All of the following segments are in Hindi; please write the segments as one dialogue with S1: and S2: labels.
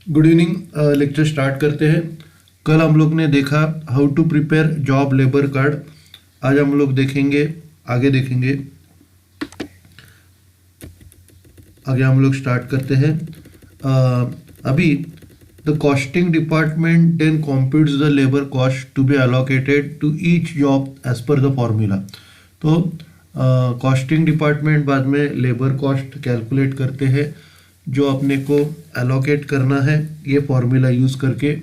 S1: Good evening. लेक्चर स्टार्ट करते हैं। कल हम लोग ने देखा how to prepare job labour card. आज हम लोग देखेंगे आगे हम लोग स्टार्ट करते हैं। अभी the costing department then computes the labour cost to be allocated to each job as per the formula. तो कॉस्टिंग डिपार्टमेंट बाद में लेबर कॉस्ट कैलकुलेट करते हैं जो अपने को एलोकेट करना है ये फॉर्मूला यूज़ करके।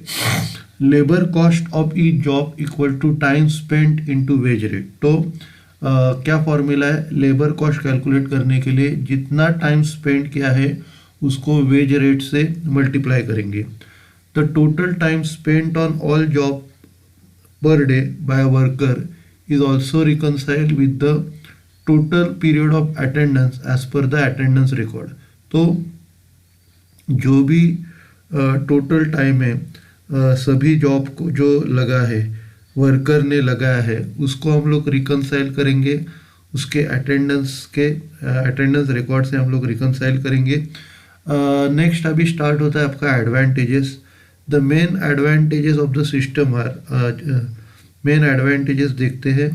S1: Labour cost of each job equal to time spent into wage rate. तो क्या फॉर्मूला है? लेबर कॉस्ट कैलकुलेट करने के लिए जितना टाइम स्पेंड किया है उसको वेज रेट से मल्टीप्लाई करेंगे। The total time spent on all job per day by worker is also reconciled with the total period of attendance as per the attendance record. तो जो भी टोटल टाइम है सभी जॉब को जो लगा है वर्कर ने लगाया है उसको हम लोग रिकनसाइल करेंगे, उसके अटेंडेंस रिकॉर्ड से हम लोग रिकनसाइल करेंगे। नेक्स्ट अभी स्टार्ट होता है आपका advantages. The main advantages of the system are, main advantages देखते हैं।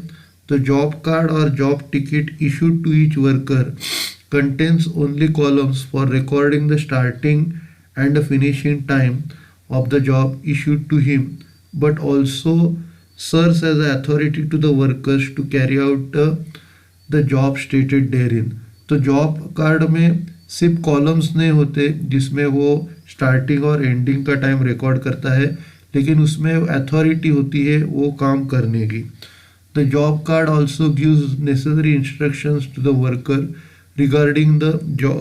S1: तो जॉब कार्ड और job ticket issued to each worker contains only columns for recording the starting and the finishing time of the job issued to him, but also serves as an authority to the workers to carry out the job stated therein। तो जॉब कार्ड में सिर्फ कॉलम्स नहीं होते जिसमें वो स्टार्टिंग और एंडिंग का टाइम रिकॉर्ड करता है, लेकिन उसमें अथॉरिटी होती है वो काम करने की। The job card also gives necessary instructions to the worker regarding the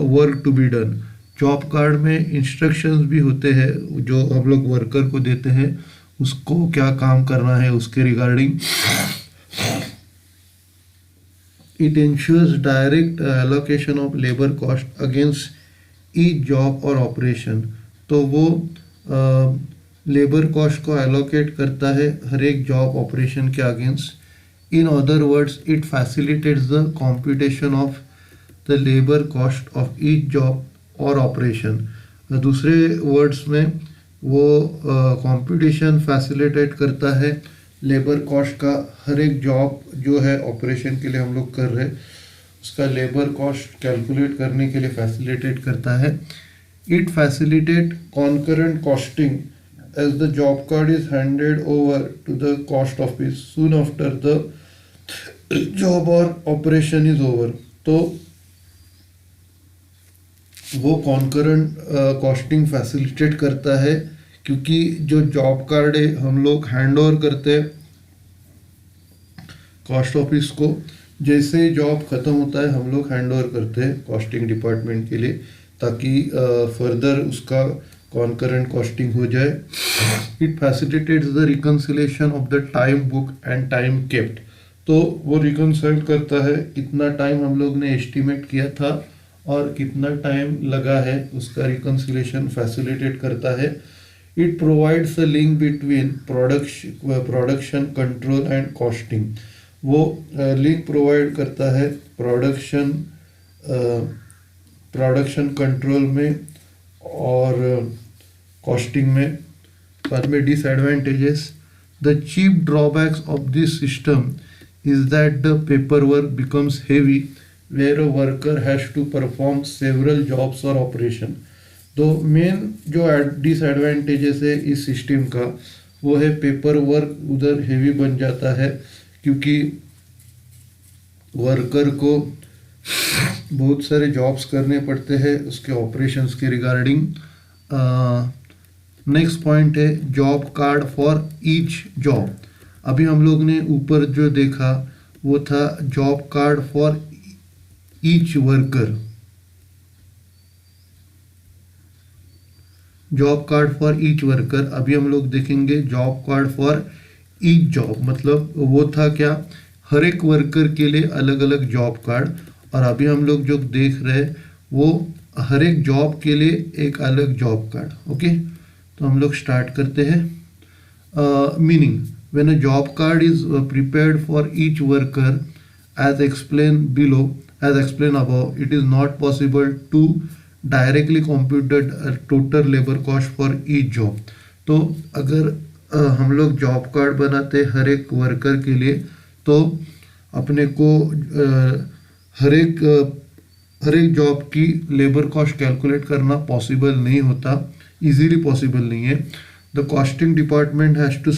S1: work to be done. Job card में इंस्ट्रक्शंस भी होते हैं जो हम लोग वर्कर को देते हैं उसको क्या काम करना है उसके regarding. It ensures direct allocation of labour cost against each job और ऑपरेशन। तो वो लेबर कॉस्ट को एलोकेट करता है हर एक जॉब ऑपरेशन के against. In other words it facilitates the computation of the labour cost of each job और ऑपरेशन। दूसरे वर्ड्स में वो कंपटीशन फैसिलिटेट करता है लेबर कॉस्ट का हर एक जॉब जो है ऑपरेशन के लिए हम लोग कर रहे उसका लेबर कॉस्ट कैलकुलेट करने के लिए फैसिलिटेट करता है। It facilitate concurrent costing as the job card is handed over to the cost office soon after the job और ऑपरेशन इज ओवर। तो वो कॉन्करेंट कॉस्टिंग फैसिलिटेट करता है क्योंकि जो जॉब कार्ड है हम लोग हैंड ओवर करते हैं कॉस्ट ऑफिस को। जैसे जॉब ख़त्म होता है हम लोग हैंड ओवर करते हैं कॉस्टिंग डिपार्टमेंट के लिए ताकि फर्दर उसका कॉन्करेंट कॉस्टिंग हो जाए। It facilitates the reconciliation of the time book and time kept. तो वो रिकन्साइल करता है कितना टाइम हम लोग ने एस्टिमेट किया था और कितना टाइम लगा है उसका रिकन्सिलेशन फैसिलिटेट करता है। It provides a link between production control and costing. वो लिंक प्रोवाइड करता है प्रोडक्शन कंट्रोल में और कॉस्टिंग में। बाद में disadvantages. The cheap drawbacks of this system is that the paper work becomes heavy where a worker has to perform several jobs or operation। तो मेन जो डिसएडवांटेजेस है इस सिस्टम का वो है पेपर वर्क उधर हेवी बन जाता है क्योंकि वर्कर को बहुत सारे जॉब्स करने पड़ते हैं उसके ऑपरेशंस के रिगार्डिंग। नेक्स्ट पॉइंट है job card for each job. अभी हम लोग ने ऊपर जो देखा वो था job card for each worker, job card for each worker. अभी हम लोग देखेंगे job card for each job, मतलब वो था क्या हर एक वर्कर के लिए अलग अलग जॉब कार्ड, और अभी हम लोग जो देख रहे हैं वो हर एक जॉब के लिए एक अलग जॉब कार्ड। ओके, तो हम लोग स्टार्ट करते हैं। Meaning when a job card is prepared for each worker as explained above, it is not possible to directly compute the total labour cost for each job. तो अगर हम लोग जॉब कार्ड बनाते हर एक वर्कर के लिए, तो अपने को हर एक जॉब की लेबर कॉस्ट कैलकुलेट करना पॉसिबल नहीं होता, इजीली पॉसिबल नहीं है। The costing department has to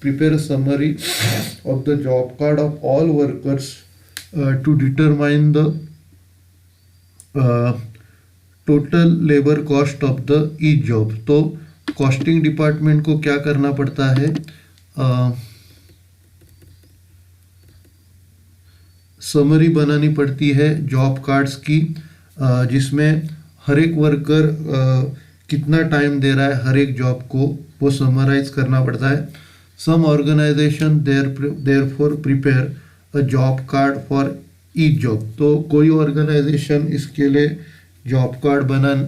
S1: prepare a summary of the job card of all workers to determine the total labour cost of the each job. तो कॉस्टिंग डिपार्टमेंट को क्या करना पड़ता है, समरी बनानी पड़ती है जॉब कार्ड्स की, जिसमें हर एक वर्कर कितना टाइम दे रहा है हर एक जॉब को, वो समराइज करना पड़ता है। Some organisation therefore prepare a job card for each job. तो कोई ऑर्गेनाइजेशन इसके लिए जॉब कार्ड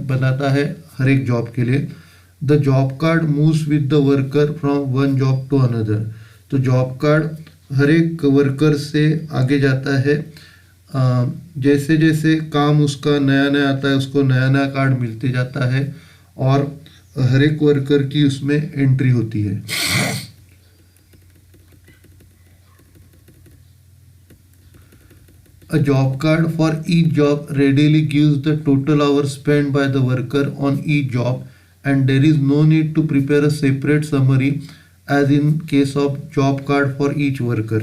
S1: बनाता है हर एक जॉब के लिए। The job card moves with the worker from one job to another. तो जॉब कार्ड हर एक वर्कर से आगे जाता है, जैसे जैसे काम उसका नया नया आता है उसको नया नया कार्ड मिलते जाता है और हर एक वर्कर की उसमें एंट्री होती है। A job card for each job readily gives the total hours spent by the worker on each job, and there is no need to prepare a separate summary as in case of job card for each worker।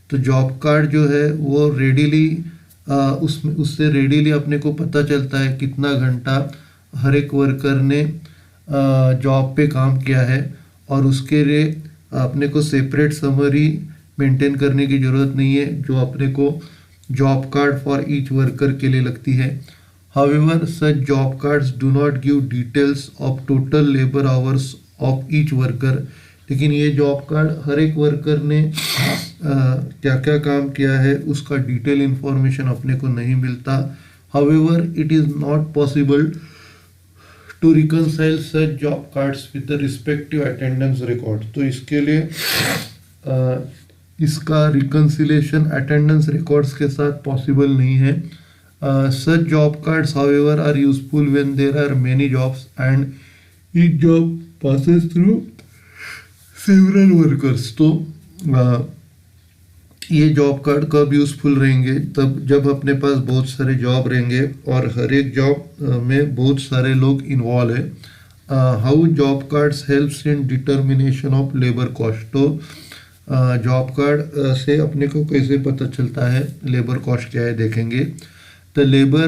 S1: तो जॉब कार्ड जो है वो रेडीली उससे रेडीली अपने को पता चलता है कितना घंटा हर एक वर्कर ने जॉब पे काम किया है, और उसके लिए अपने को सेपरेट समरी मेंटेन करने की ज़रूरत नहीं है जो अपने को job card for each worker के लिए लगती है। However, such job cards do not give details of total labor hours of each worker। लेकिन ये जॉब कार्ड हर एक वर्कर ने क्या क्या काम किया है उसका डिटेल इंफॉर्मेशन अपने को नहीं मिलता। However, it is not possible to reconcile such job cards with the respective attendance record। तो इसके लिए इसका रिकन्सिलेशन अटेंडेंस रिकॉर्ड्स के साथ पॉसिबल नहीं है। Such job cards, however, are useful when there are many jobs and each job passes through several workers। तो ये जॉब कार्ड कब यूज़फुल रहेंगे, तब जब अपने पास बहुत सारे जॉब रहेंगे और हर एक जॉब में बहुत सारे लोग इन्वॉल्व है। How job cards helps in determination of labour cost. तो जॉब कार्ड से अपने को कैसे पता चलता है लेबर कॉस्ट क्या है, देखेंगे। The labour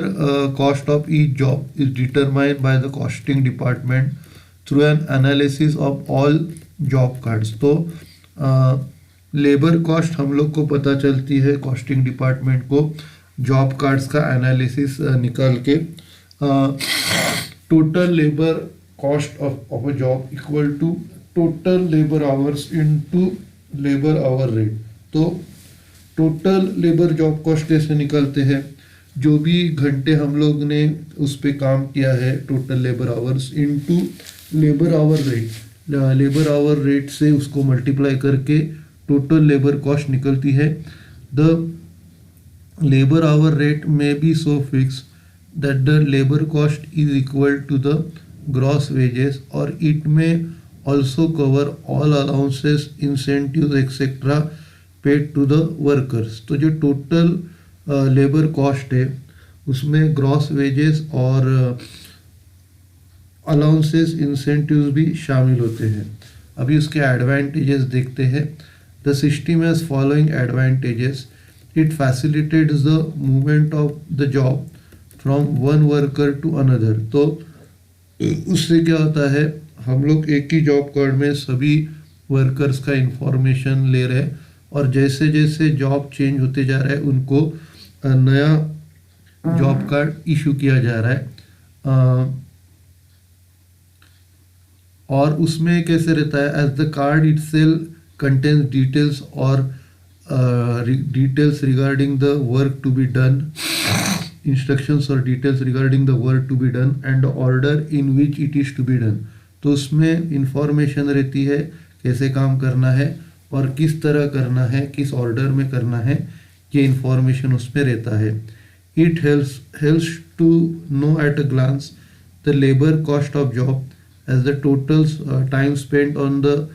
S1: cost of each job is determined by the costing department through an analysis of all job cards. तो लेबर कॉस्ट हम लोग को पता चलती है कॉस्टिंग डिपार्टमेंट को जॉब कार्ड्स का एनालिसिस निकाल के। Total labour cost of a job equal to total labour hours into labour hour rate. तो टोटल लेबर जॉब कॉस्ट कैसे निकालते हैं, जो भी घंटे हम लोग ने उस पर काम किया है total labour hours into labour hour rate, labour hour rate से उसको मल्टीप्लाई करके टोटल लेबर कॉस्ट निकलती है। द लेबर आवर रेट में be so fix that the labour cost is equal to the gross wages और इट में also cover all allowances, incentives, etc. paid to the workers। तो जो टोटल लेबर कॉस्ट है उसमें ग्रॉस वेजेस और अलाउंसेस इंसेंटिव्स भी शामिल होते हैं। अभी उसके एडवांटेजेस देखते हैं। The system has following advantages. It facilitates the movement of the job from one worker to another. तो उससे क्या होता है, हम लोग एक ही जॉब कार्ड में सभी वर्कर्स का इंफॉर्मेशन ले रहे हैं और जैसे जैसे जॉब चेंज होते जा रहा है उनको नया जॉब कार्ड इशू किया जा रहा है। और उसमें कैसे रहता है, as the card itself contains details और details regarding the work to be done, instructions और details regarding the work to be done and order in which it is to be done. तो उसमें इंफॉर्मेशन रहती है कैसे काम करना है और किस तरह करना है, किस ऑर्डर में करना है, ये इंफॉर्मेशन उसमें रहता है। It helps to know at a glance the labor cost of job, as the total time spent on the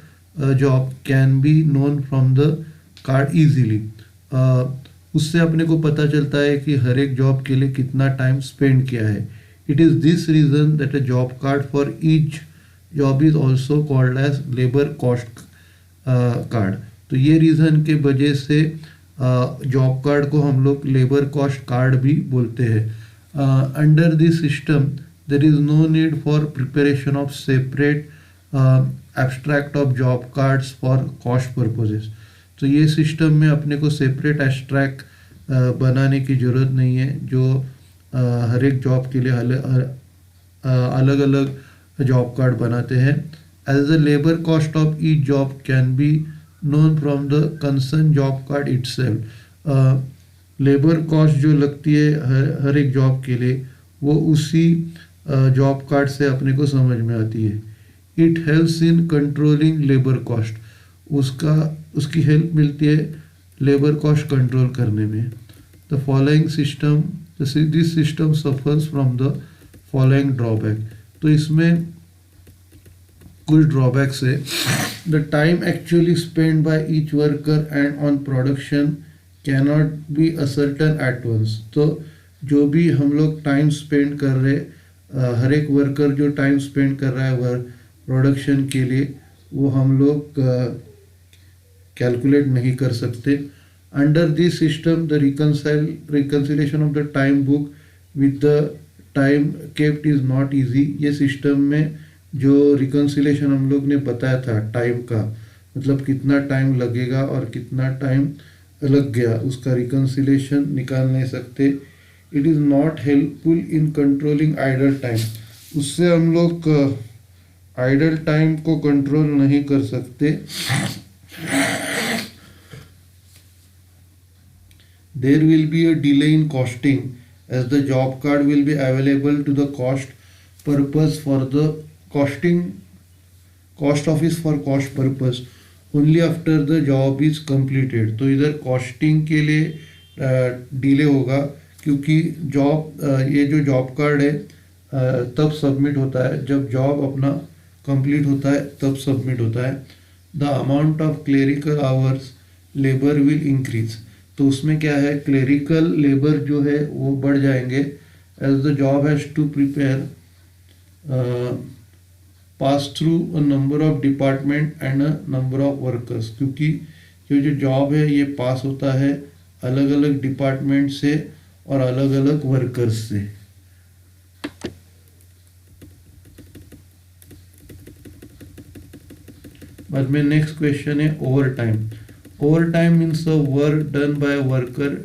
S1: job can be known from the card easily. uh, उससे अपने को पता चलता है कि हर एक जॉब के लिए कितना टाइम स्पेंड किया है. It is this reason that a job card for each job is also called as labour cost card. तो ये रीज़न के वजह से जॉब कार्ड को हम लोग लेबर कॉस्ट कार्ड भी बोलते हैं. Under this system there is no need for preparation of separate abstract of job cards for cost purposes. तो ये सिस्टम में अपने को सेपरेट एब्स्ट्रैक्ट बनाने की ज़रूरत नहीं है, जो हर एक जॉब के लिए अलग अलग जॉब कार्ड बनाते हैं. As the labour cost of each job can be known from the concerned job card itself. Labour cost जो लगती है हर एक जॉब के लिए, वो उसी जॉब कार्ड से अपने को समझ में आती है. It helps in controlling labour cost. उसकी हेल्प मिलती है लेबर कॉस्ट कंट्रोल करने में. The following system this system suffers from the following drawback. तो इसमें कुछ ड्रॉबैक्स है. The time actually spend by each worker and on production cannot be ascertain at once. तो जो भी हम लोग टाइम स्पेंड कर रहे, हर एक वर्कर जो टाइम स्पेंड कर रहा है प्रोडक्शन के लिए, वो हम लोग कैलकुलेट नहीं कर सकते. Under this system the reconciliation of the time book with the time kept is not easy. ये सिस्टम में जो रिकन्सिलेशन हम लोग ने बताया था टाइम का, मतलब कितना टाइम लगेगा और कितना टाइम लग गया, उसका रिकन्सिलेशन निकाल नहीं सकते. It is not helpful in controlling idle time. उससे हम लोग आइडल टाइम को कंट्रोल नहीं कर सकते. There will be a delay in costing as the job card will be available to the cost purpose for the cost office for cost purpose only after the job is completed. तो इधर कॉस्टिंग के लिए डिले होगा, क्योंकि ये जो जॉब कार्ड है तब सबमिट होता है जब जॉब अपना कंप्लीट होता है, तब सबमिट होता है. The amount of clerical hours labour will increase. तो उसमें क्या है, क्लेरिकल लेबर जो है वो बढ़ जाएंगे as the job has to prepare pass through a number of department and a number of workers. क्योंकि जो जॉब है ये पास होता है अलग अलग डिपार्टमेंट से और अलग अलग वर्कर्स से. बाद में नेक्स्ट क्वेश्चन है over time. Over time means the work done by worker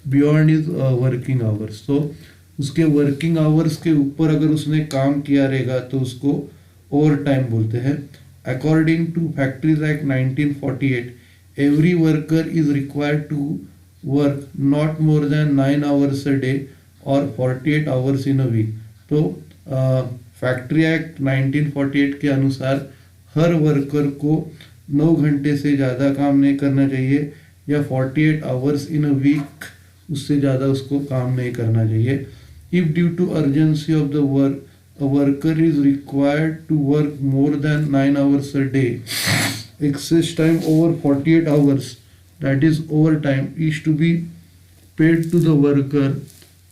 S1: beyond his working hours. तो उसके वर्किंग आवर्स के ऊपर अगर उसने काम किया रहेगा तो उसको ओवर टाइम बोलते हैं. According to factories act 1948, every worker is required to work not more than 9 hours a day और 48 आवर्स इन अ वीक. तो फैक्ट्री एक्ट 1948 के अनुसार हर वर्कर को 9 घंटे से ज़्यादा काम नहीं करना चाहिए, या 48 आवर्स इन अ वीक उससे ज़्यादा उसको काम नहीं करना चाहिए. If due to urgency of the work a worker is required to work more than 9 hours a day, excess time over 48 hours, that is overtime, is to be paid to the worker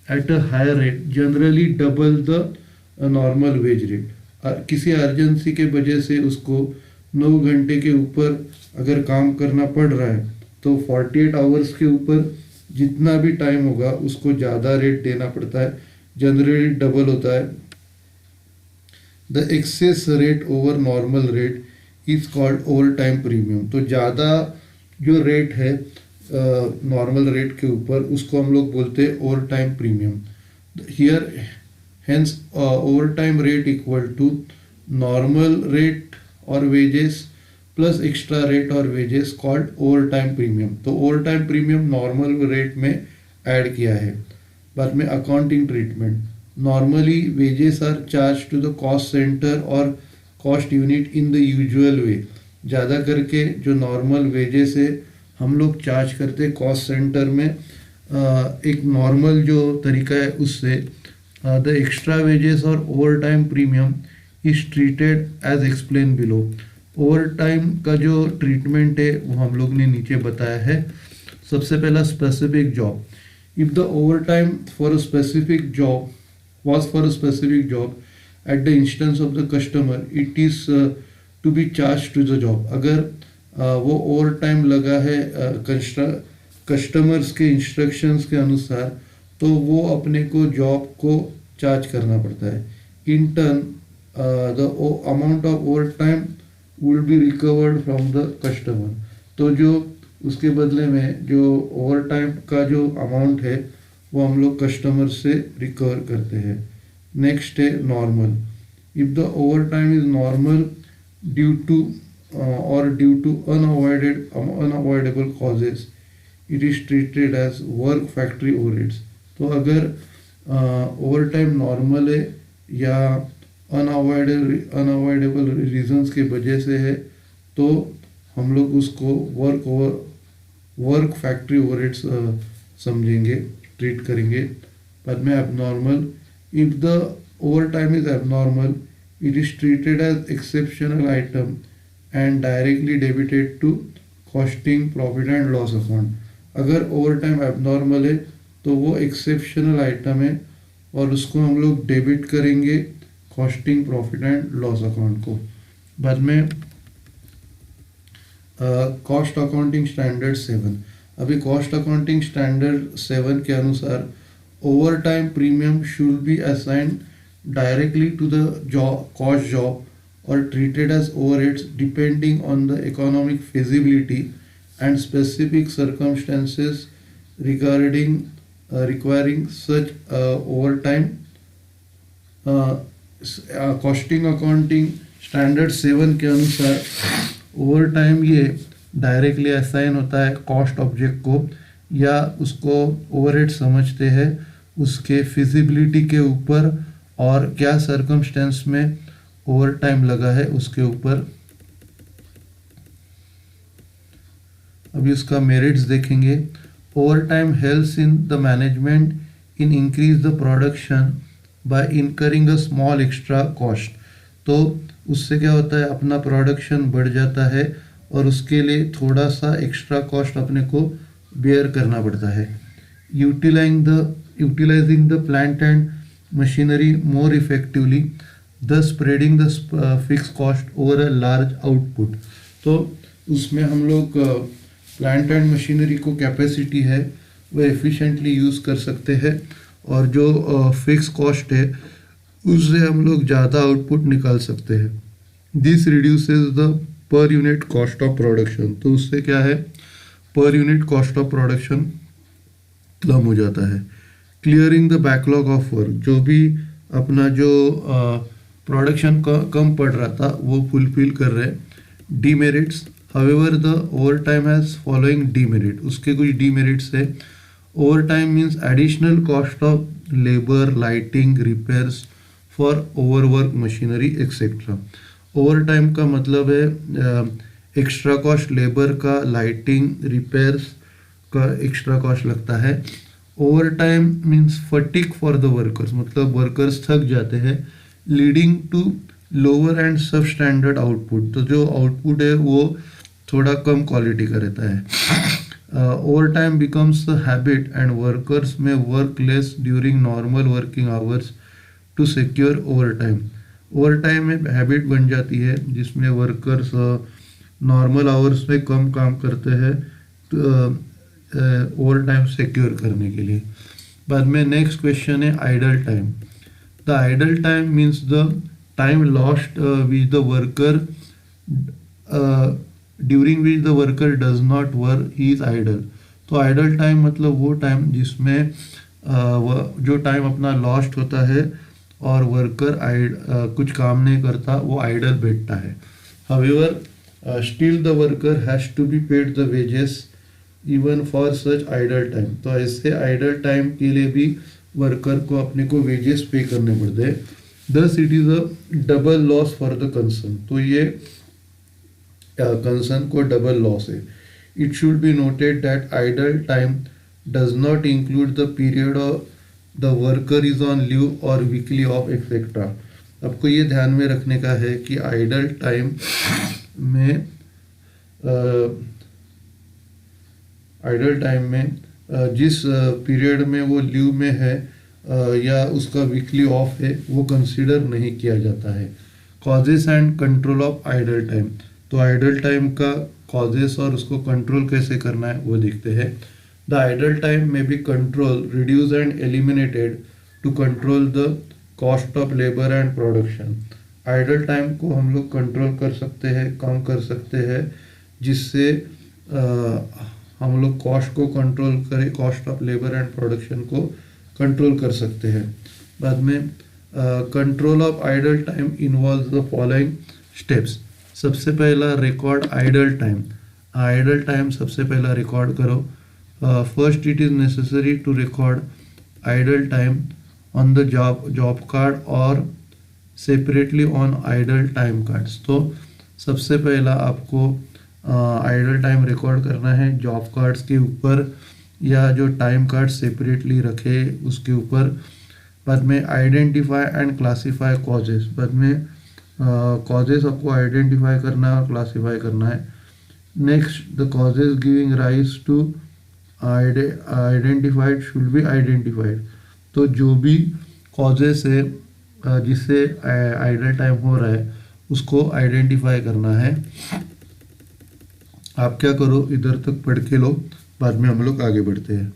S1: at a higher rate, generally double the normal wage rate. किसी अर्जेंसी के वजह से उसको 9 घंटे के ऊपर अगर काम करना पड़ रहा है तो 48 आवर्स के ऊपर जितना भी टाइम होगा उसको ज़्यादा रेट देना पड़ता है, जनरली डबल होता है. The excess rate over normal rate is called overtime premium. तो ज़्यादा जो रेट है नॉर्मल रेट के ऊपर उसको हम लोग बोलते हैं over time premium. Here hence overtime rate equal to normal rate और वेजेस प्लस एक्स्ट्रा रेट और wages called over time premium. तो over time premium normal rate में ऐड किया है. बाद में accounting treatment. Normally wages are charged to the cost center or cost unit in the usual way. ज़्यादा करके जो नॉर्मल वेजेस है हम लोग चार्ज करते कॉस्ट सेंटर में एक नॉर्मल जो तरीका है उससे द एक्स्ट्रा वेजेस और over time premium is treated as explain below. Overtime का जो ट्रीटमेंट है वो हम लोग ने नीचे बताया है। सबसे पहला specific job, if the over time for a specific job was for a specific job at the instance of the customer, it is to be charged to the job। अगर वो ओवर टाइम लगा है कस्टमर्स के इंस्ट्रक्शंस के अनुसार तो वो अपने को जॉब को चार्ज करना पड़ता है। In turn the amount of over time will be recovered from the customer. तो जो उसके बदले में जो ओवर टाइम का जो अमाउंट है वो हम लोग कस्टमर से रिकवर करते हैं। नेक्स्ट है normal, if the over time is normal due to or due to unavoidable causes, it is treated as work factory overheads. तो अगर ओवर टाइम नॉर्मल है या अनअवॉइडेबल रीजंस के वजह से है तो हम लोग उसको वर्क फैक्ट्री ओवरहेड्स समझेंगे, ट्रीट करेंगे। बाद में abnormal, if the over time is abnormal it is treated as exceptional item and directly debited to costing profit and loss account. अगर ओवर टाइम एबनॉर्मल है तो वो एक्सेप्शनल आइटम है और उसको हम लोग डेबिट करेंगे costing profit and loss account को। बाद में कॉस्ट अकाउंटिंग स्टैंडर्ड 7। अभी कॉस्ट अकाउंटिंग स्टैंडर्ड 7 के अनुसार over time premium should be assigned directly to the cost job or treated as overheads depending on the economic feasibility and specific circumstances regarding requiring such over time. Costing accounting standard 7 के अनुसार ओवर टाइम ये डायरेक्टली असाइन होता है कॉस्ट ऑब्जेक्ट को या उसको ओवरहेड समझते हैं उसके फिजिबिलिटी के ऊपर और क्या सर्कमस्टेंस में ओवर टाइम लगा है उसके ऊपर। अभी उसका मेरिट्स देखेंगे। Over time helps in the management in increase the production by incurring a small extra cost. तो उससे क्या होता है, अपना प्रोडक्शन बढ़ जाता है और उसके लिए थोड़ा सा एक्स्ट्रा कॉस्ट अपने को बेयर करना पड़ता है। Utilising the plant and machinery more effectively the spreading the fix cost over a large output. तो उसमें हम लोग प्लांट एंड मशीनरी को कैपेसिटी है वो एफिशिएंटली यूज़ कर सकते हैं और जो फिक्स कॉस्ट है उससे हम लोग ज़्यादा आउटपुट निकाल सकते हैं। This reduces the per unit cost of production. तो उससे क्या है, per unit cost of production कम हो जाता है। Clearing the backlog of work, जो भी अपना जो प्रोडक्शन कम पड़ रहा था वो फुलफिल कर रहे हैं। Demerits, however the over time has following demerit, उसके कुछ डीमेरिट्स है। Over time means additional cost of labour, lighting, repairs for overwork machinery etcetera. Over time का मतलब है एक्स्ट्रा कॉस्ट लेबर का, लाइटिंग, रिपेयर्स का एक्स्ट्रा कॉस्ट लगता है। Over time means fatigue for the workers, मतलब वर्कर्स थक जाते हैं। लीडिंग टू लोअर एंड सब स्टैंडर्ड आउटपुट, तो जो आउटपुट है वो थोड़ा कम क्वालिटी का रहता है। Over time becomes the habit and workers may work less during normal working hours to secure over time. Over time में हैबिट बन जाती है जिसमें वर्कर्स नॉर्मल आवर्स में कम काम करते हैं ओवर टाइम सिक्योर करने के लिए। बाद में नेक्स्ट क्वेश्चन है idle time. The idle time means the time lost which the worker during which the worker does not work, he is idle. तो आइडल टाइम मतलब वो टाइम जिसमें जो टाइम अपना लॉस्ट होता है और वर्कर कुछ काम नहीं करता, वो आइडल बैठता है। However still the worker has to be paid the wages even for such idle time. तो ऐसे आइडल टाइम के लिए भी वर्कर को अपने को वेजेस पे करने पड़ते हैं। Thus it is a double loss for the concern, तो ये कंसर्न को डबल लॉस है। It should be noted that idle time does not include the period of the worker is on leave और वीकली ऑफ एक्सेट्रा। आपको ये ध्यान में रखने का है कि आइडल टाइम में जिस पीरियड में वो लीव में है या उसका वीकली ऑफ है वो कंसीडर नहीं किया जाता है। Causes and control of idle time. तो आइडल टाइम का कॉजेस और उसको कंट्रोल कैसे करना है वो देखते हैं। द आइडल टाइम में be control reduce and eliminated to control the cost of labour and production. Idle time को हम लोग कंट्रोल कर सकते हैं, कम कर सकते हैं, जिससे हम लोग कॉस्ट को कंट्रोल करें, cost of labour and production को कंट्रोल कर सकते हैं। बाद में control of idle time involve the following steps. सबसे पहला record idle time. Idle time सबसे पहला रिकॉर्ड करो। First it is necessary to record idle time on the job card और separately on idle time cards. तो सबसे पहला आपको आइडल टाइम रिकॉर्ड करना है जॉब कार्ड्स के ऊपर या जो टाइम कार्ड सेपरेटली रखे उसके ऊपर। बाद में आइडेंटिफाई एंड क्लासीफाई कॉजेस। बाद में कॉजेस आपको आइडेंटिफाई करना है और क्लासीफाई करना है। Next the causes giving rise to identified should be identified. तो जो भी कॉजेस है जिससे आइडल टाइम हो रहा है उसको आइडेंटिफाई करना है। आप क्या करो, इधर तक पढ़ के लो, बाद में हम लोग आगे बढ़ते हैं।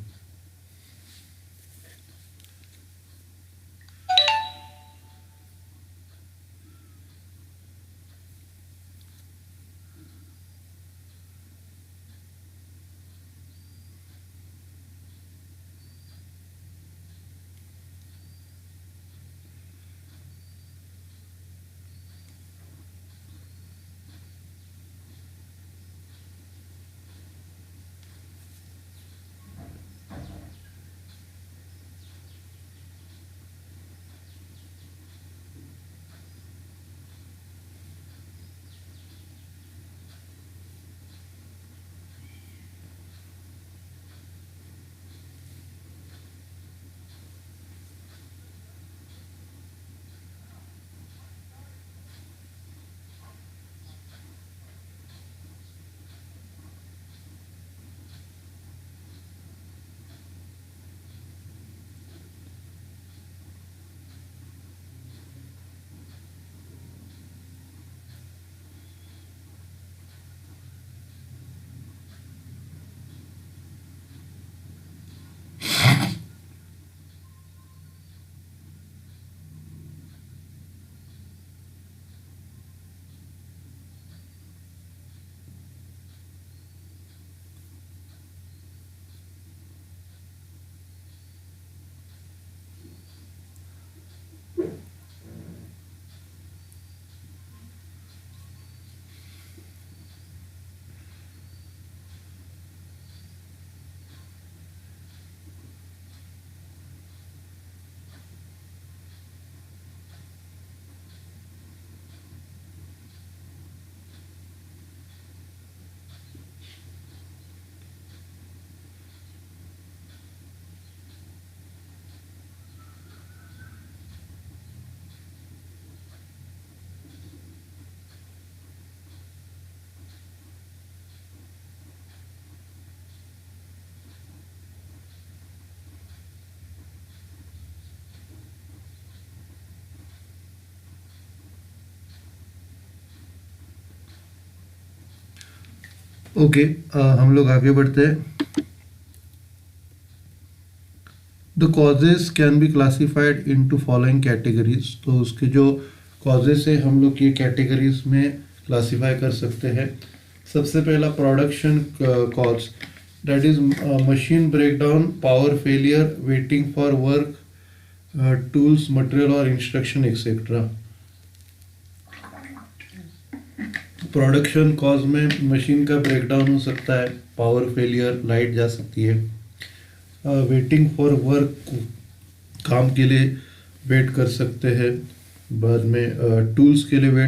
S1: ओके, हम लोग आगे बढ़ते हैं। The causes can be classified into following categories. तो उसके जो कॉजेज है हम लोग ये कैटेगरीज में क्लासिफाई कर सकते हैं। सबसे पहला production cause, that is machine breakdown, power failure, waiting for work, tools, material और इंस्ट्रक्शन एक्सेट्रा। प्रोडक्शन कॉज में मशीन का ब्रेकडाउन हो सकता है, पावर फेलियर, लाइट जा सकती है, वेटिंग फॉर वर्क, काम के लिए वेट कर सकते हैं। बाद में टूल्स के लिए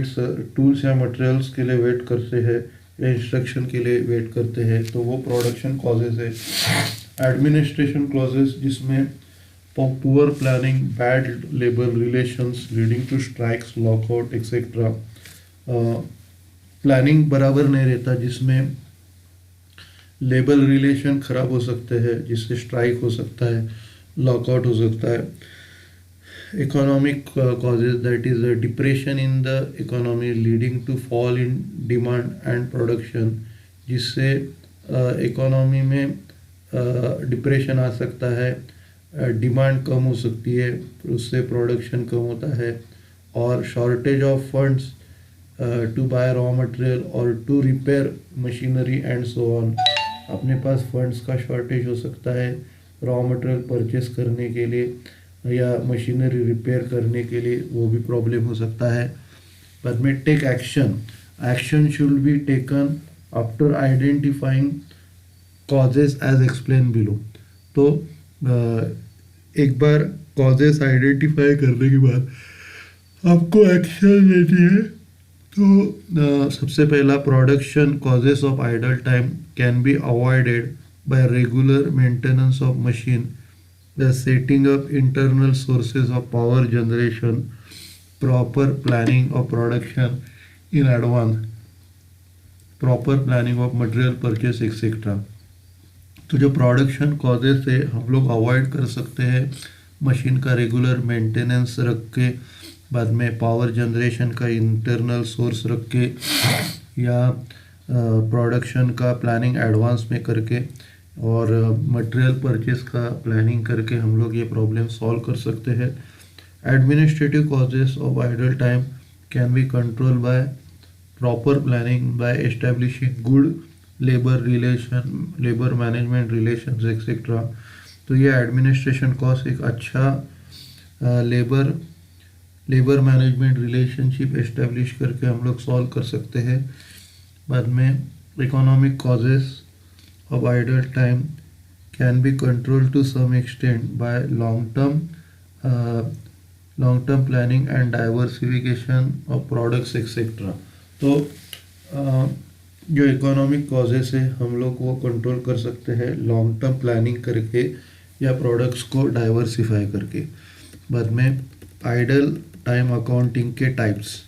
S1: टूल्स या मटेरियल्स के लिए वेट करते हैं या इंस्ट्रक्शन के लिए वेट करते हैं, तो वो प्रोडक्शन कॉजेज है। एडमिनिस्ट्रेशन क्लॉजेस जिसमें poor planning, bad labour relations leading to strikes, lockout etcetera. Planning बराबर नहीं रहता जिसमें लेबर रिलेशन खराब हो सकते हैं, जिससे स्ट्राइक हो सकता है, लॉकआउट हो सकता है। Economic causes that is depression in the economy leading to fall in demand and production, जिससे इकोनॉमी में डिप्रेशन आ सकता है, डिमांड कम हो सकती है, उससे प्रोडक्शन कम होता है, और shortage of funds to buy raw material और to repair machinery and so on. अपने पास फंड्स का शॉर्टेज हो सकता है रॉ मटेरियल परचेस करने के लिए या मशीनरी रिपेयर करने के लिए, वो भी प्रॉब्लम हो सकता है। बाद में take action, action should be taken after identifying causes as explain below. तो एक बार कॉजेज आइडेंटिफाई करने के बाद आपको एक्शन लेनी है। तो सबसे पहला, production causes of idle time can be avoided by regular maintenance of machine, the setting up internal sources of power generation, proper planning of production in advance, proper planning of material purchase etcetera. तो जो प्रोडक्शन कॉजेस है हम लोग अवॉइड कर सकते हैं मशीन का रेगुलर मेंटेनेंस रख के, बाद में पावर जनरेशन का इंटरनल सोर्स रख के, या प्रोडक्शन का प्लानिंग एडवांस में करके, और मटेरियल परचेस का प्लानिंग करके हम लोग ये प्रॉब्लम सॉल्व कर सकते हैं। Administrative causes of idle time can be control by proper planning, by establishing good labour relation, labour management relations etcetera. तो ये एडमिनिस्ट्रेशन कॉस्ट एक अच्छा लेबर मैनेजमेंट रिलेशनशिप एस्टेब्लिश करके हम लोग सॉल्व कर सकते हैं। बाद में economic causes of idle time can be control to some extent by long term planning and diversification of products etcetera. तो जो इकोनॉमिक कॉजेस है हम लोग वो कंट्रोल कर सकते हैं लॉन्ग टर्म प्लानिंग करके या प्रोडक्ट्स को डाइवर्सिफाई करके। बाद में आइडल टाइम अकाउंटिंग के types,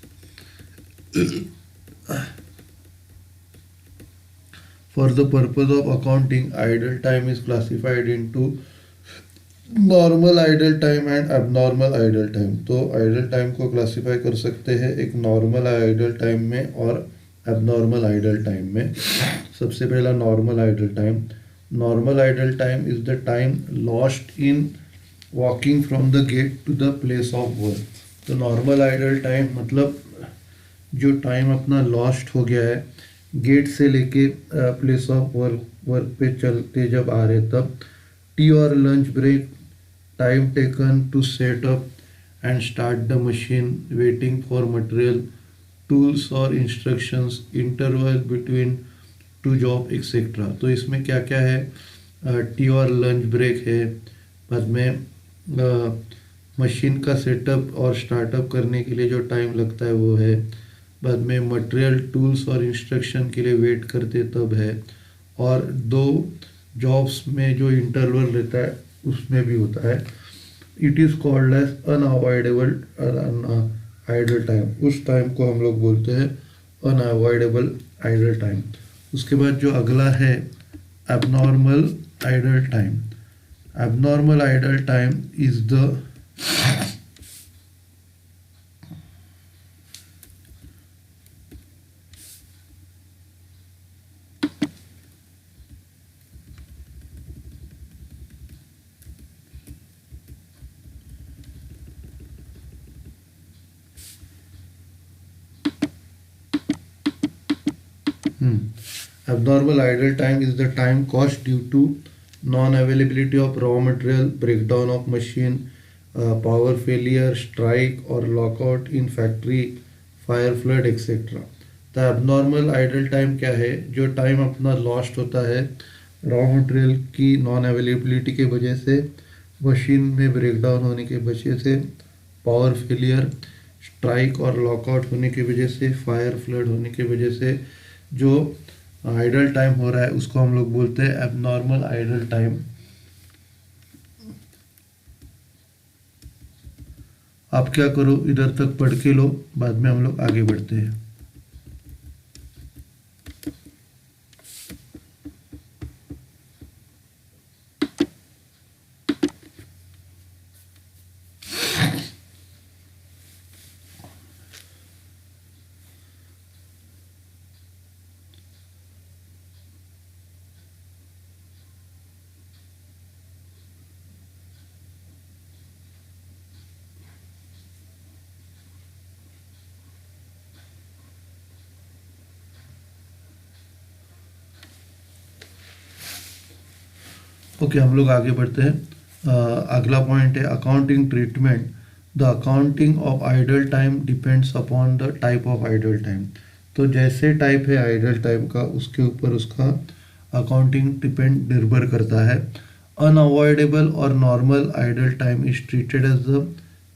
S1: for the purpose of accounting idol time is classified into normal idle time and abnormal idle time. तो आइडल टाइम को क्लासिफाई कर सकते हैं एक नॉर्मल आइडल टाइम में और एबनॉर्मल आइडल टाइम में। सबसे पहला normal idle time. Normal idle time is the time lost in walking from the gate to the place of work. तो नॉर्मल आइडल टाइम मतलब जो टाइम अपना लॉस्ट हो गया है गेट से लेके प्लेस ऑफ वर्क पे चलते जब आ रहे तब। टी और lunch break, time taken to set up and start the machine, waiting for material, tools और instructions, interval between two job etcetera. तो इसमें क्या क्या है, टी और लंच ब्रेक है, बाद में मशीन का सेटअप और स्टार्टअप करने के लिए जो टाइम लगता है वो है, बाद में मटेरियल, टूल्स और इंस्ट्रक्शन के लिए वेट करते तब है, और दो जॉब्स में जो इंटरवल रहता है उसमें भी होता है। It is called as unavoidable idle time. उस टाइम को हम लोग बोलते हैं अनअवॉइडेबल आइडल टाइम। उसके बाद जो अगला है abnormal idle time. Abnormal idle time is the Abnormal idle time is the time cost due to non-availability of raw material, breakdown of machine, power failure, strike or lockout in factory, fire, flood, etc. तो abnormal idle time क्या है, जो टाइम अपना लॉस्ट होता है रॉ मटेरियल की नॉन अवेलेबिलिटी के वजह से, मशीन में ब्रेकडाउन होने के वजह से, पावर फेलियर, स्ट्राइक और लॉकआउट होने की वजह से, फायर फ्लड होने की वजह से जो आइडल टाइम हो रहा है उसको हम लोग बोलते हैं एबनॉर्मल आइडल टाइम। आप क्या करो, इधर तक पढ़ के लो, बाद में हम लोग आगे बढ़ते हैं। ओके, हम लोग आगे बढ़ते हैं। अगला पॉइंट है accounting treatment. The accounting of idle time depends upon the type of idle time. तो जैसे टाइप है आइडल टाइम का, उसके ऊपर उसका अकाउंटिंग डिपेंड निर्भर करता है। अनअवॉइडेबल और normal idle time is treated as the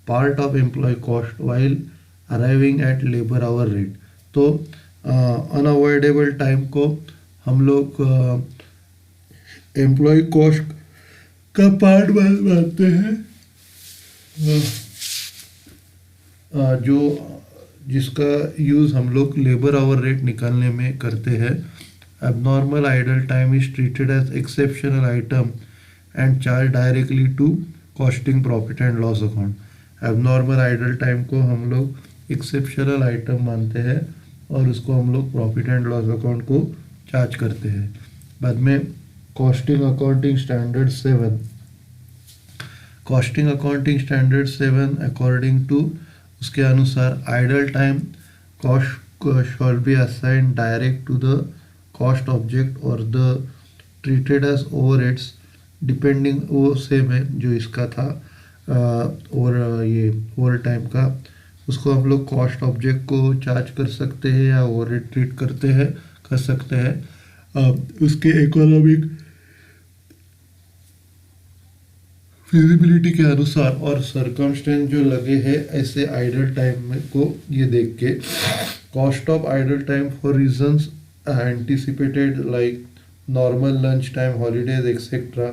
S1: part of employ cost while arriving at labour hour rate. तो अनअवॉइडेबल टाइम को हम लोग एम्प्लॉय कॉस्ट का पार्ट मानते हैं, जो जिसका यूज़ हम लोग लेबर आवर रेट निकालने में करते हैं। Abnormal idle time is treated as exceptional item and charge directly to costing profit and loss account. Abnormal idle time को हम लोग एक्सेप्शनल आइटम मानते हैं और उसको हम लोग प्रॉफिट एंड लॉस अकाउंट को चार्ज करते हैं। बाद में costing accounting standard 7। Costing accounting standard 7 according to, उसके अनुसार idle time cost shall be assign direct to the cost object or the treated as overheads depending, वो सेम है जो इसका था। और ये ओवर टाइम का, उसको हम लोग कॉस्ट ऑब्जेक्ट को चार्ज कर सकते हैं या ओवरहेड ट्रीट कर सकते हैं। उसके इकोनॉमिक फिजिबिलिटी के अनुसार और सरकमस्टेंस जो लगे हैं ऐसे आइडल टाइम को ये देख के। Cost of idle time for reasons anticipated like normal lunch time, holidays etcetera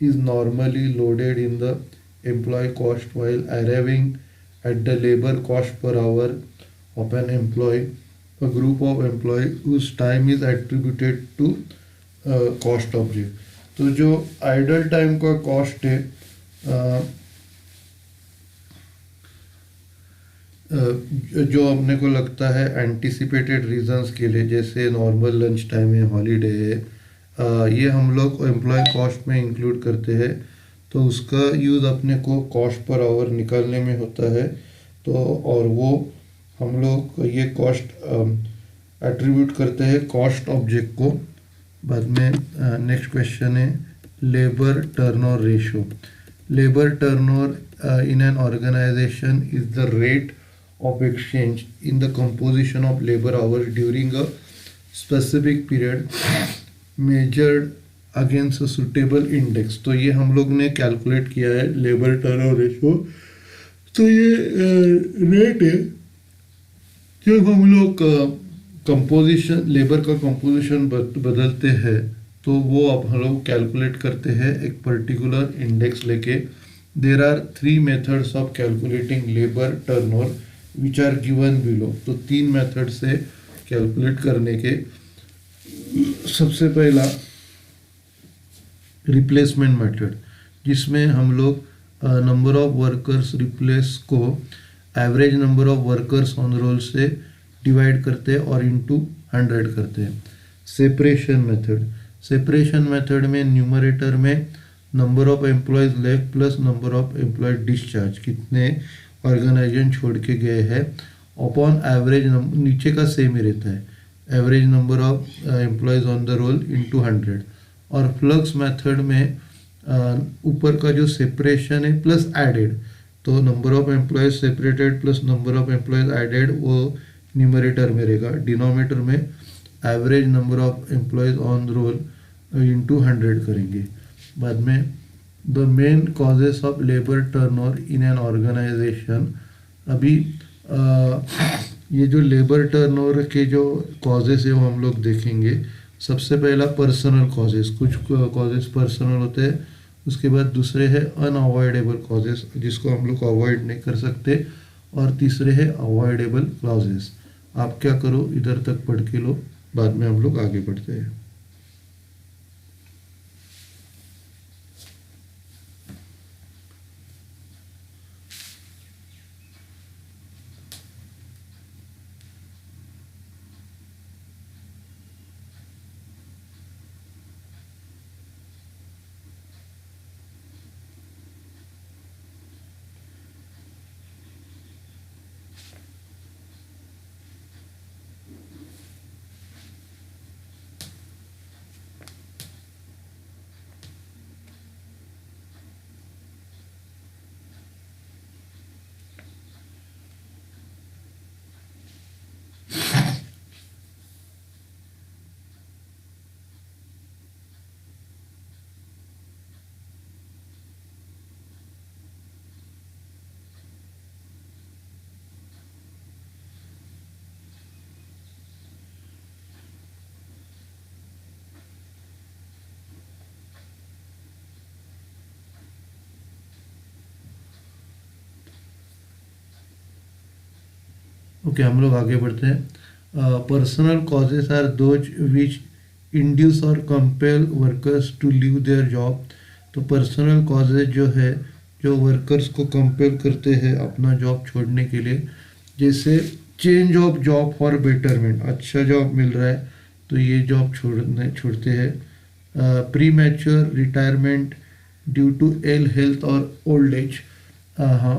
S1: is normally loaded in the employee cost while arriving at the labor cost per hour of an employee, a group of employee whose time is attributed to cost object। तो जो idle time का cost है, जो अपने को लगता है एंटिसिपेटेड रीजंस के लिए, जैसे नॉर्मल लंच टाइम है, हॉलीडे है, ये हम लोग एम्प्लॉय कॉस्ट में इंक्लूड करते हैं। तो उसका यूज़ अपने को कॉस्ट पर आवर निकालने में होता है। तो और वो हम लोग ये कॉस्ट एट्रीब्यूट करते हैं कॉस्ट ऑब्जेक्ट को। बाद में नेक्स्ट क्वेश्चन है labour turnover ratio. Labour turnover in an organisation is the rate of exchange in the composition of labour hours during a specific period measured against a suitable index. तो ये हम लोग ने कैलकुलेट किया है लेबर टर्नओवर रेशियो। तो ये रेट है जब हम लोग कंपोजिशन, लेबर का कंपोजिशन बदलते हैं, तो वो अब हम लोग कैलकुलेट करते हैं एक पर्टिकुलर इंडेक्स लेके। There are 3 methods of calculating labour turnover which are given below. तो 3 मेथड से कैलकुलेट करने के। सबसे पहला रिप्लेसमेंट मेथड, जिसमें हम लोग नंबर ऑफ वर्कर्स रिप्लेस को average number of workers on roll से डिवाइड करते हैं और इनटू 100 करते हैं। सेपरेशन मेथड, सेपरेशन मेथड में न्यूमरेटर में number of employees left plus number of employ discharge, कितने ऑर्गेनाइजेशन छोड़ के गए हैं, अपॉन एवरेज, नीचे का सेम ही रहता है, average number of employees on the roll into 100। और फ्लक्स मेथड में ऊपर का जो सेपरेशन है प्लस एडेड, तो number of employees separated plus number of employees added वो न्यूमरेटर में रहेगा। डिनोमिनेटर में average number of employees on roll into 100 करेंगे। बाद में the main causes of labour turnover in an organisation. अभी ये जो लेबर टर्नओवर के जो कॉजेस है वो हम लोग देखेंगे। सबसे पहला पर्सनल कॉजेस, कुछ कॉजेस पर्सनल होते हैं उसके बाद दूसरे है अनअवॉइडेबल कॉजेस, जिसको हम लोग अवॉइड नहीं कर सकते, और तीसरे है अवॉइडेबल क्लॉजेस। आप क्या करो, इधर तक पढ़ के लो, बाद में हम लोग आगे बढ़ते हैं। ओके, हम लोग आगे बढ़ते हैं। Personal causes are those which induce or compel workers to leave their job. तो पर्सनल कॉजेज जो है, जो वर्कर्स को कंपेल करते हैं अपना जॉब छोड़ने के लिए, जैसे change of job for betterment, अच्छा जॉब मिल रहा है तो ये जॉब छोड़ते हैं। Premature retirement due to ill health और ओल्ड एज। हाँ,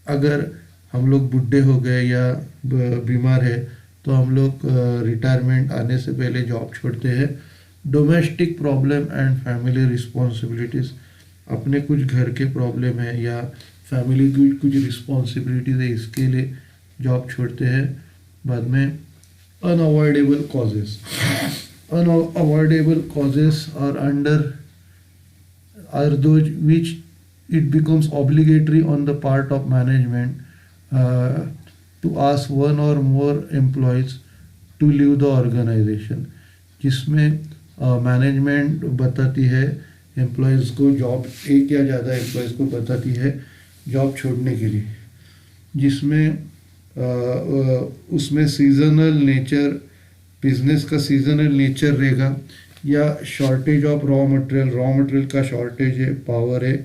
S1: अगर हम लोग बूढ़े हो गए या बीमार है तो हम लोग रिटायरमेंट आने से पहले जॉब छोड़ते हैं। Domestic problem and family responsibilities, अपने कुछ घर के प्रॉब्लम है या फैमिली की कुछ रिस्पॉन्सिबिलिटीज़ है, इसके लिए जॉब छोड़ते हैं। बाद में unavoidable causes, unavoidable causes are under are those which it becomes obligatory on the part of management to ask one or more employees to leave the organization, जिसमें मैनेजमेंट बताती है एम्प्लॉयज़ को, जॉब एक या ज़्यादा एम्प्लॉयज़ को बताती है जॉब छोड़ने के लिए, जिसमें उसमें सीजनल नेचर, बिजनेस का सीजनल नेचर रहेगा, या शॉर्टेज ऑफ रॉ मटेरियल का शॉर्टेज है, पावर है,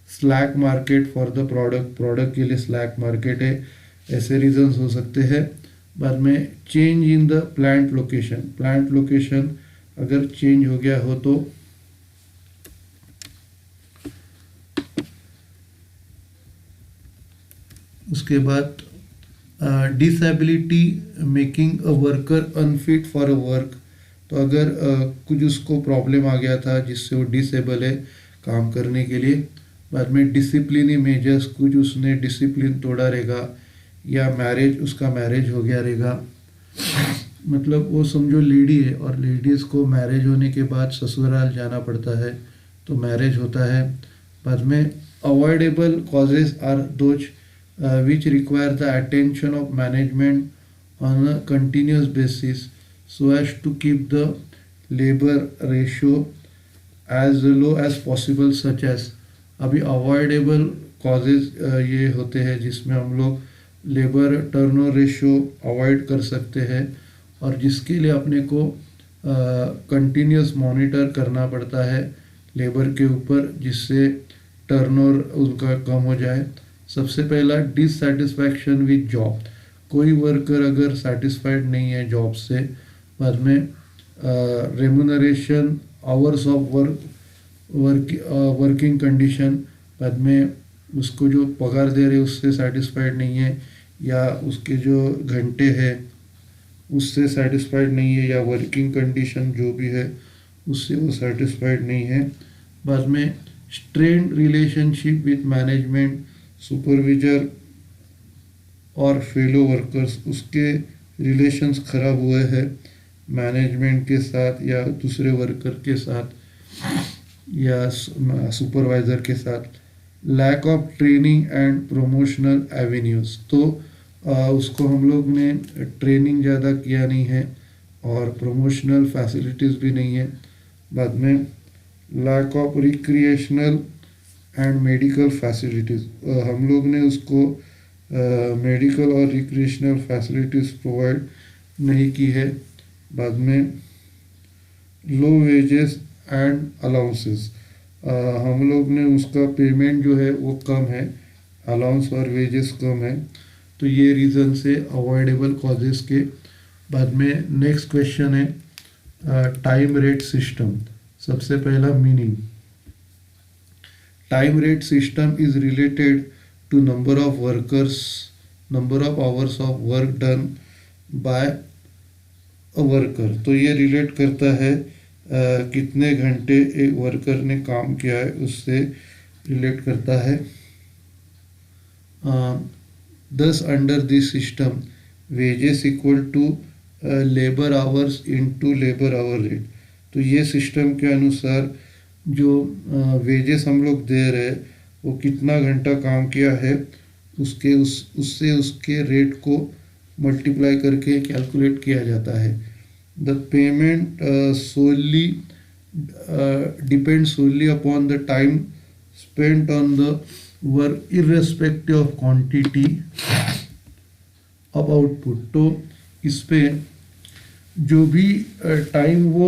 S1: slack market for the product के लिए स्लैक मार्केट है, ऐसे रीजंस हो सकते हैं। बाद में change in the plant location अगर चेंज हो गया हो तो उसके बाद disability making a worker unfit for a work. तो अगर कुछ उसको प्रॉब्लम आ गया था जिससे वो डिसेबल है काम करने के लिए। बाद में डिसिप्लिनरी मेजर्स, कुछ उसने डिसिप्लिन तोड़ा रहेगा, या उसका मैरिज हो गया रहेगा, मतलब वो समझो लेडी है और लेडीज़ को मैरिज होने के बाद ससुराल जाना पड़ता है तो मैरिज होता है। बाद में avoidable causes are those which require the attention of management on a continuous basis so as to keep the labor ratio as low as possible, such as, अभी अवॉइडेबल कॉजेज ये होते हैं जिसमें हम लोग लेबर टर्नओवर रेशियो अवॉइड कर सकते हैं और जिसके लिए अपने को कंटिन्यूस मॉनिटर करना पड़ता है लेबर के ऊपर, जिससे टर्नओवर उनका कम हो जाए। सबसे पहला डिससेटिस्फैक्शन विद जॉब, कोई वर्कर अगर सेटिस्फाइड नहीं है जॉब से। बाद में remuneration, hours of working condition, बाद में उसको जो पगार दे रहे उससे सेटिस्फाइड नहीं है, या उसके जो घंटे हैं उससे सेटिस्फाइड नहीं है, या वर्किंग कंडीशन जो भी है उससे वो सेटिस्फाइड नहीं है। बाद में strain relationship with management, supervisor और फेलो वर्कर्स, उसके रिलेशंस खराब हुए हैं मैनेजमेंट के साथ या दूसरे वर्कर के साथ या सुपरवाइज़र के साथ। Lack of training and promotional avenues, तो उसको हम लोग ने ट्रेनिंग ज़्यादा किया नहीं है और प्रमोशनल फैसिलिटीज़ भी नहीं है। बाद में lack of recreational and medical facilities, हम लोग ने उसको मेडिकल और रिक्रिएशनल फैसिलिटीज़ प्रोवाइड नहीं की है। बाद में लो वेजेस एंड अलाउंसेस, हम लोग ने उसका पेमेंट जो है वो कम है, अलाउंस और वेजेस कम है, तो ये रीज़न से अवॉइडेबल कॉजेस के। बाद में नेक्स्ट क्वेश्चन है टाइम रेट सिस्टम। सबसे पहला meaning, time rate system is related to number of workers, number of hours of work done by a worker. तो ये रिलेट करता है कितने घंटे एक वर्कर ने काम किया है उससे रिलेट करता है। thus under this system wages equal to labour hours into labour hour rate. तो ये सिस्टम के अनुसार जो वेजेस हम लोग दे रहे हैं वो कितना घंटा काम किया है उससे उसके रेट को मल्टीप्लाई करके कैलकुलेट किया जाता है। The payment solely depends solely upon the time spent on the work irrespective of quantity of output। तो इस पे जो भी टाइम वो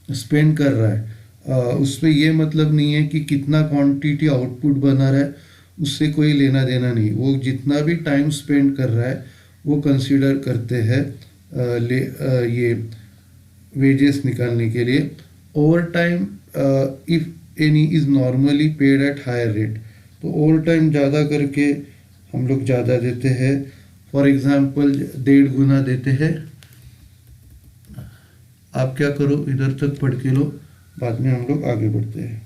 S1: स्पेंड कर रहा है उस पर ये मतलब नहीं है कि कितना क्वांटिटी आउटपुट बना रहा है, उससे कोई लेना देना नहीं। वो जितना भी टाइम स्पेंड कर रहा है वो कंसीडर करते हैं ये वेजेस निकालने के लिए। Overtime if any is normally paid at higher rate. तो ओवर टाइम ज़्यादा करके हम लोग ज़्यादा देते हैं, फॉर एग्ज़ाम्पल 1.5 गुना देते हैं। आप क्या करो, इधर तक पढ़ के लो, बाद में हम लोग आगे बढ़ते हैं।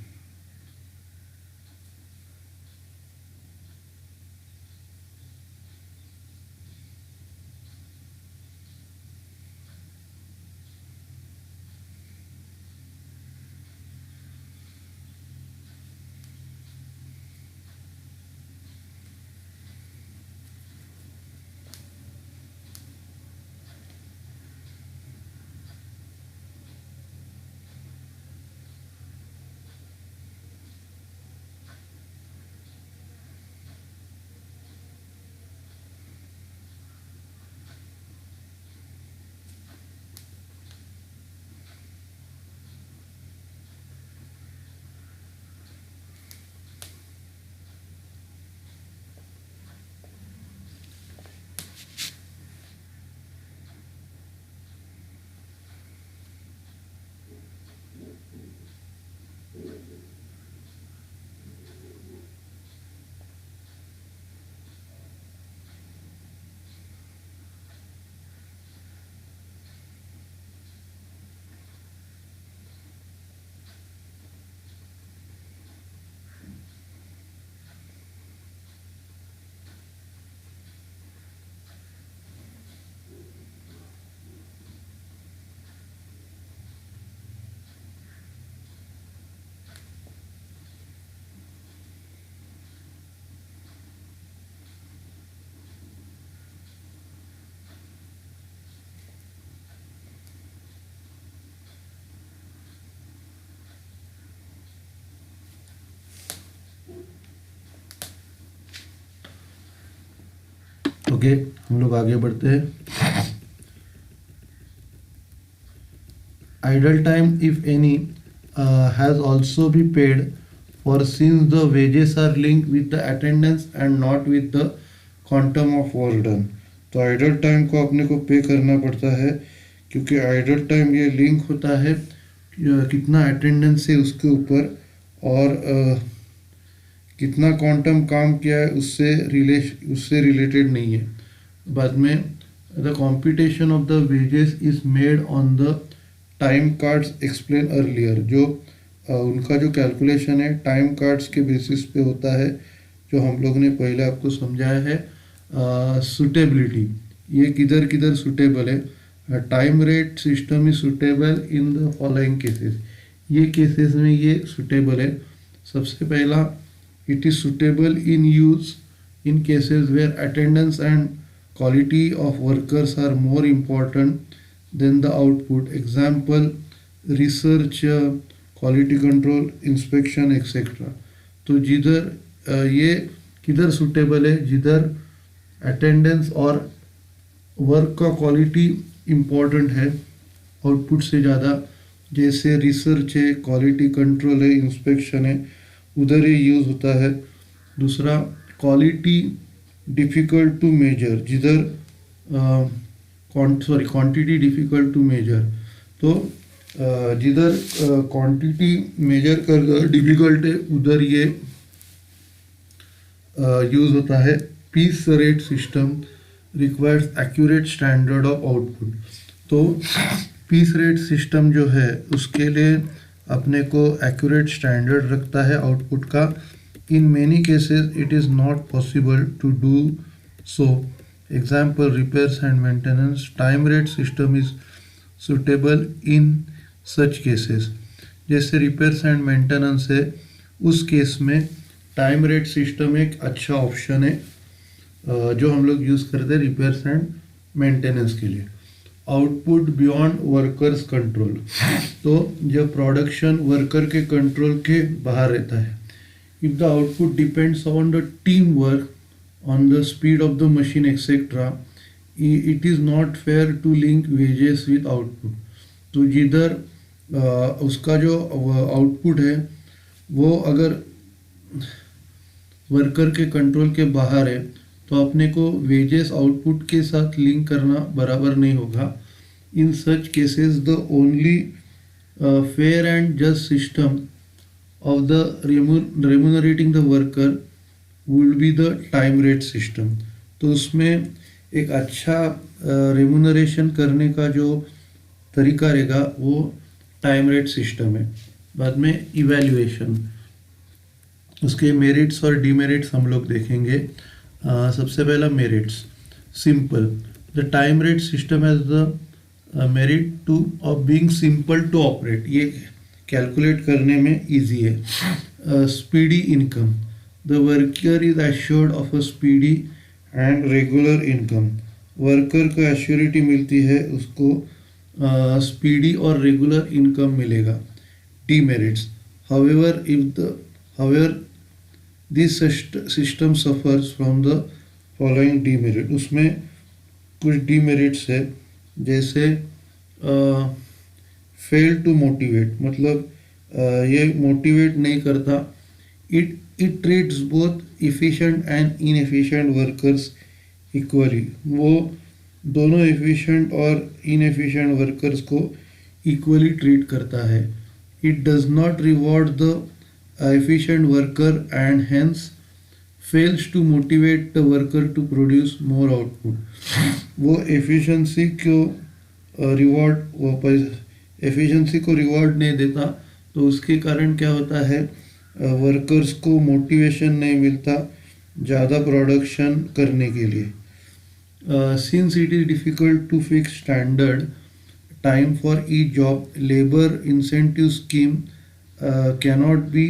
S1: ओके, हम लोग आगे बढ़ते हैं। Idle time if any has also be paid for since the wages are link with the attendance and not with the quantum of work done. तो आइडल टाइम को अपने को पे करना पड़ता है क्योंकि आइडल टाइम ये लिंक होता है कितना अटेंडेंस है उसके ऊपर, और कितना क्वांटम काम किया है उससे रिलेटेड नहीं है। बाद में the competition of the wages is made on the time cards explain earlier. जो उनका जो कैलकुलेशन है टाइम कार्ड्स के बेसिस पे होता है, जो हम लोग ने पहले आपको समझाया है। सुटेबिलिटी, ये किधर किधर सुटेबल है। Time rate system is suitable in the following cases. ये केसेस में ये सुटेबल है। सबसे पहला, it is suitable in use in cases where attendance and quality of workers are more important than the output. Example, research, quality control, inspection etcetera. तो जिधर ये किधर सूटेबल है, जिधर अटेंडेंस और वर्क का क्वालिटी इम्पोर्टेंट है आउटपुट से ज़्यादा, जैसे रिसर्च है, क्वालिटी कंट्रोल है, इंस्पेक्शन है, उधर ये यूज़ होता है। दूसरा, क्वालिटी डिफ़िकल्ट टू मेजर, जिधर क्वांटिटी डिफ़िकल्ट टू मेजर। तो जिधर क्वांटिटी मेजर कर डिफ़िकल्ट है, उधर ये यूज़ होता है। Piece rate system requires accurate standard of output. तो पीस रेट सिस्टम जो है उसके लिए अपने को एक्यूरेट स्टैंडर्ड रखता है आउटपुट का। In many cases it is not possible to do so. Example, repairs and maintenance, time rate system is suitable in such cases. जैसे रिपेयर्स एंड मेंटेनेंस है, उस केस में टाइम रेट सिस्टम एक अच्छा ऑप्शन है जो हम लोग यूज़ करते हैं रिपेयर्स एंड मेंटेनेंस के लिए। आउटपुट बियॉन्ड वर्कर्स कंट्रोल, तो जब प्रोडक्शन वर्कर के कंट्रोल के बाहर रहता है। If the output depends on the team work, on the speed of the machine etcetera, it is not fair to link wages with output. तो जिधर उसका जो आउटपुट है वो अगर वर्कर के कंट्रोल के बाहर है, तो अपने को वेजेस आउटपुट के साथ लिंक करना बराबर नहीं होगा। In such cases the only fair and just system of the remunerating the worker will be the time rate system. तो उसमें एक अच्छा रेम्यूनरेशन करने का जो तरीका रहेगा वो टाइम रेट सिस्टम है। बाद में इवैल्यूएशन, उसके मेरिट्स और डीमेरिट्स हम लोग देखेंगे। सबसे पहला merits, simple. The time rate system has the merit to of being simple to operate, ये कैलकुलेट करने में इजी है। Speedy income, the worker is assured of a speedy and regular income. Worker को एश्योरिटी मिलती है, उसको स्पीडी और रेगुलर इनकम मिलेगा। Demerits, however this system suffers from the following demerit। उसमें कुछ demerits है, जैसे fail to motivate, मतलब ये motivate नहीं करता। it treats both efficient and inefficient workers equally, वो दोनों efficient और inefficient workers को equally treat करता है। it does not reward the efficient worker and hence fails to motivate the worker to produce more output। वो efficiency को रिवॉर्ड नहीं देता, तो उसके कारण क्या होता है, वर्कर्स को मोटिवेशन नहीं मिलता ज़्यादा प्रोडक्शन करने के लिए। Since it is difficult to fix standard time for each job, labour incentive scheme cannot be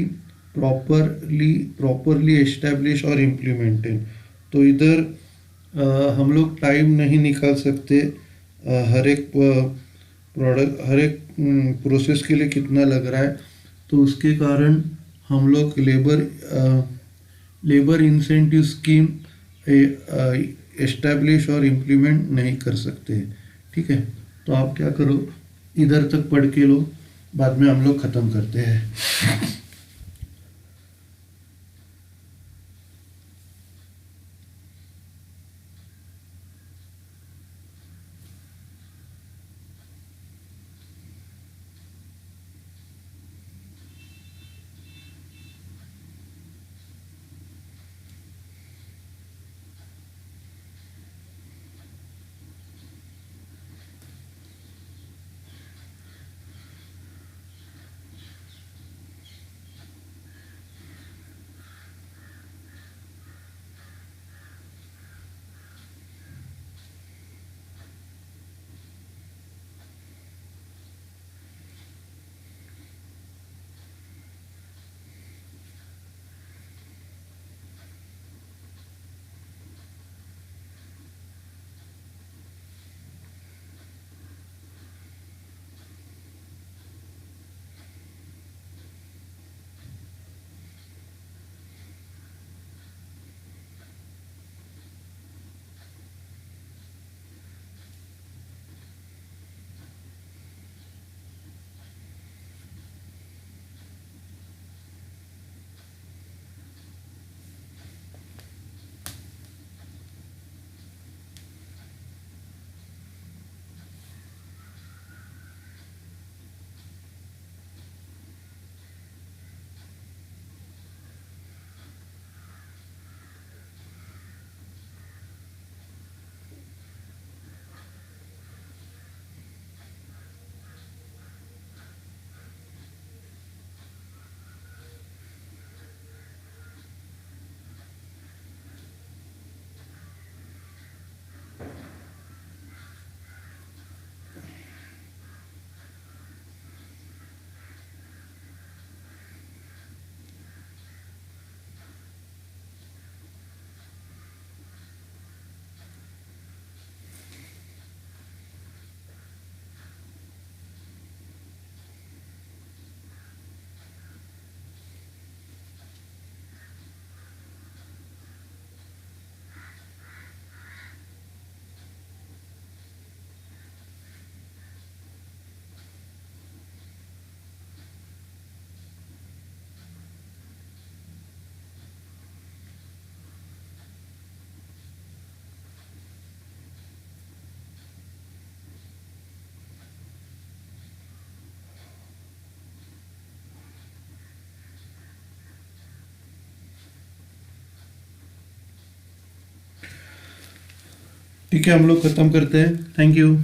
S1: properly established और implemented। तो इधर हम लोग टाइम नहीं निकाल सकते हर एक प्रोसेस के लिए कितना लग रहा है, तो उसके कारण हम लोग लेबर इंसेंटिव स्कीम एस्टैब्लिश और इम्प्लीमेंट नहीं कर सकते। ठीक है, तो आप क्या करो, इधर तक पढ़ के लो, बाद में हम लोग ख़त्म करते हैं। ठीक है, हम लोग खत्म करते हैं। Thank you.